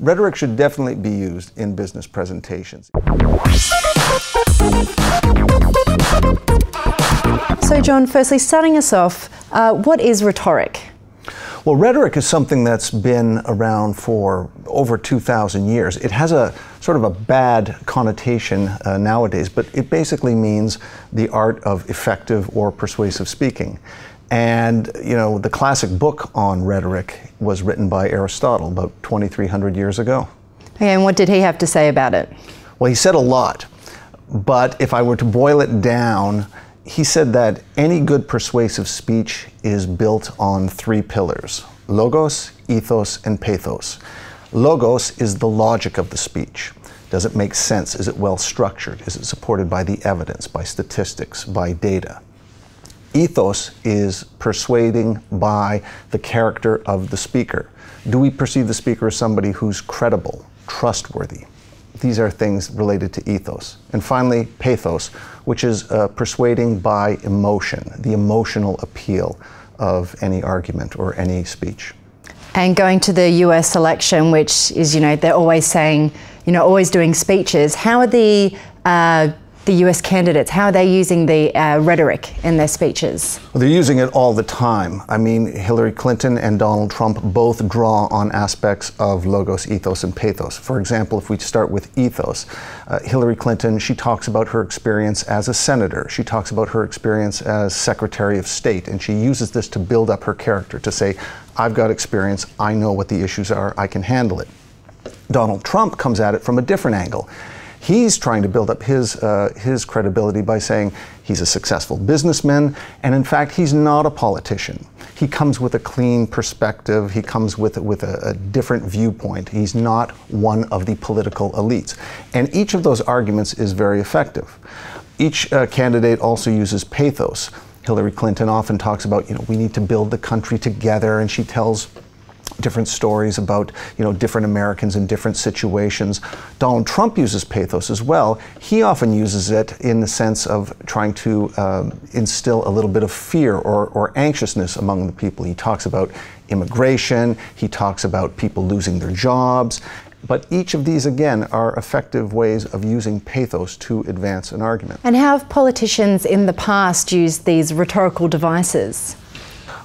rhetoric should definitely be used in business presentations. So John, firstly, starting us off, what is rhetoric? Well, rhetoric is something that's been around for over 2,000 years. It has a sort of a bad connotation nowadays, but it basically means the art of effective or persuasive speaking. And, you know, the classic book on rhetoric was written by Aristotle about 2,300 years ago. Okay, and what did he have to say about it? Well, he said a lot, but if I were to boil it down, he said that any good persuasive speech is built on three pillars: logos, ethos, and pathos. Logos is the logic of the speech. Does it make sense? Is it well structured? Is it supported by the evidence, by statistics, by data? Ethos is persuading by the character of the speaker. Do we perceive the speaker as somebody who's credible, trustworthy? These are things related to ethos. And finally, pathos, which is persuading by emotion, the emotional appeal of any argument or any speech. And going to the US election, which is, you know, they're always saying, you know, always doing speeches. How are the US candidates, how are they using the rhetoric in their speeches? Well, they're using it all the time. I mean, Hillary Clinton and Donald Trump both draw on aspects of logos, ethos, and pathos. For example, if we start with ethos, Hillary Clinton, she talks about her experience as a senator. She talks about her experience as Secretary of State, and she uses this to build up her character, to say, I've got experience, I know what the issues are, I can handle it. Donald Trump comes at it from a different angle. He's trying to build up his credibility by saying he's a successful businessman, and in fact, he's not a politician. He comes with a clean perspective. He comes with a different viewpoint. He's not one of the political elites. And each of those arguments is very effective. Each candidate also uses pathos. Hillary Clinton often talks about, you know, we need to build the country together, and she tells different stories about, you know, different Americans in different situations. Donald Trump uses pathos as well. He often uses it in the sense of trying to instill a little bit of fear or anxiousness among the people. He talks about immigration, he talks about people losing their jobs, but each of these, again, are effective ways of using pathos to advance an argument. And how have politicians in the past used these rhetorical devices?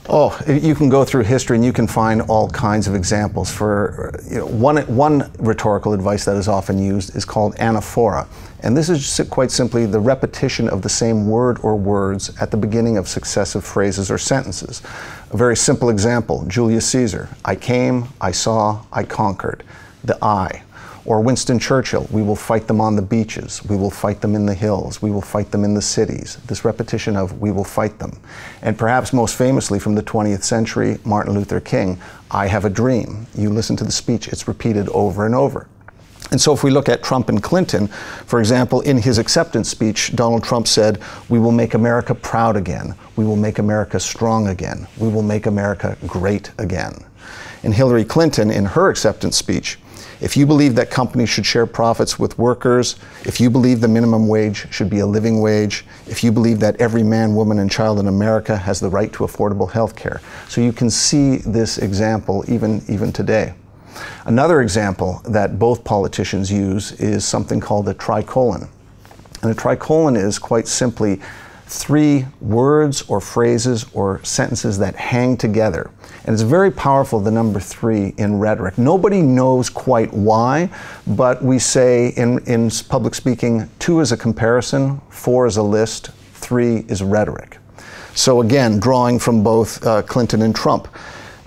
Oh, you can go through history and you can find all kinds of examples. For, you know, one rhetorical advice that is often used is called anaphora. And this is quite simply the repetition of the same word or words at the beginning of successive phrases or sentences. A very simple example, Julius Caesar: I came, I saw, I conquered. The I. Or Winston Churchill: we will fight them on the beaches, we will fight them in the hills, we will fight them in the cities. This repetition of we will fight them. And perhaps most famously from the 20th century, Martin Luther King: I have a dream. You listen to the speech, it's repeated over and over. And so if we look at Trump and Clinton, for example, in his acceptance speech, Donald Trump said, we will make America proud again, we will make America strong again, we will make America great again. And Hillary Clinton, in her acceptance speech, if you believe that companies should share profits with workers, if you believe the minimum wage should be a living wage, if you believe that every man, woman, and child in America has the right to affordable health care. So you can see this example even today. Another example that both politicians use is something called a tricolon. And a tricolon is quite simply three words or phrases or sentences that hang together. And it's very powerful, the number 3 in rhetoric. Nobody knows quite why, but we say in public speaking, 2 is a comparison, 4 is a list, 3 is rhetoric. So again, drawing from both Clinton and Trump.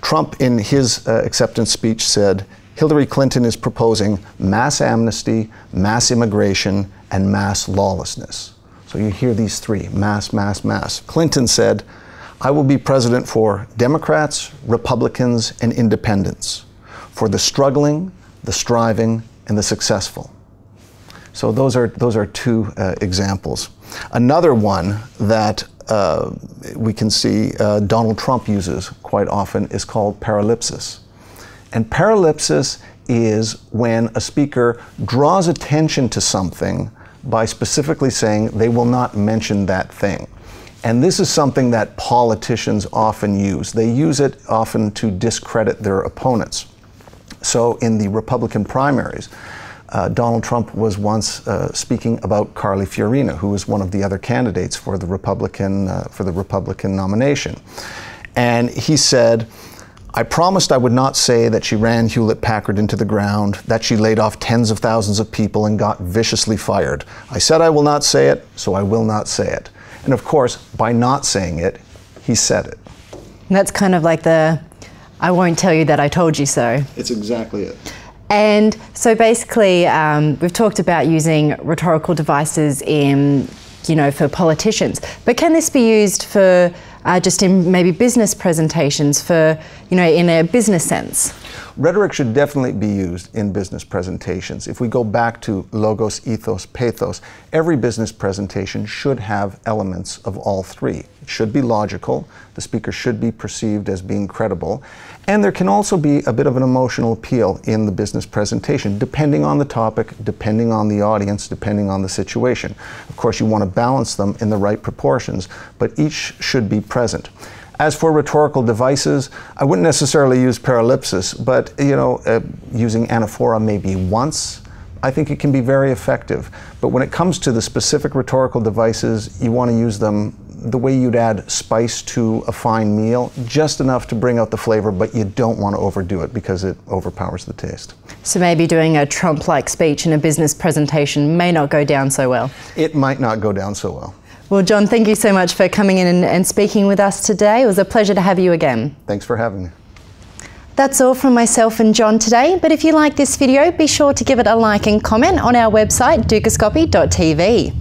Trump, in his acceptance speech, said, Hillary Clinton is proposing mass amnesty, mass immigration, and mass lawlessness. So you hear these 3, mass, mass, mass. Clinton said, I will be president for Democrats, Republicans, and independents, for the struggling, the striving, and the successful. So those are 2 examples. Another one that we can see Donald Trump uses quite often is called paralipsis. And paralipsis is when a speaker draws attention to something by specifically saying they will not mention that thing. And this is something that politicians often use. They use it often to discredit their opponents. So in the Republican primaries, Donald Trump was once speaking about Carly Fiorina, who was one of the other candidates for the Republican nomination. And he said, "I promised I would not say that she ran Hewlett-Packard into the ground, that she laid off tens of thousands of people and got viciously fired. I said I will not say it, so I will not say it." And of course, by not saying it, he said it. And that's kind of like the, "I won't tell you that I told you so." It's exactly it. And so basically, we've talked about using rhetorical devices in, for politicians. But can this be used for just in maybe business presentations, for, in a business sense? Rhetoric should definitely be used in business presentations. If we go back to logos, ethos, pathos, every business presentation should have elements of all three. It should be logical, the speaker should be perceived as being credible, and there can also be a bit of an emotional appeal in the business presentation, depending on the topic, depending on the audience, depending on the situation. Of course, you want to balance them in the right proportions, but each should be present. As for rhetorical devices, I wouldn't necessarily use paralipsis, but using anaphora maybe once, I think it can be very effective. But when it comes to the specific rhetorical devices, you want to use them the way you'd add spice to a fine meal, just enough to bring out the flavor, but you don't want to overdo it because it overpowers the taste. So maybe doing a Trump-like speech in a business presentation may not go down so well. It might not go down so well. Well, John, thank you so much for coming in and speaking with us today. It was a pleasure to have you again. Thanks for having me. That's all from myself and John today, but if you like this video, be sure to give it a like and comment on our website, dukascopy.tv.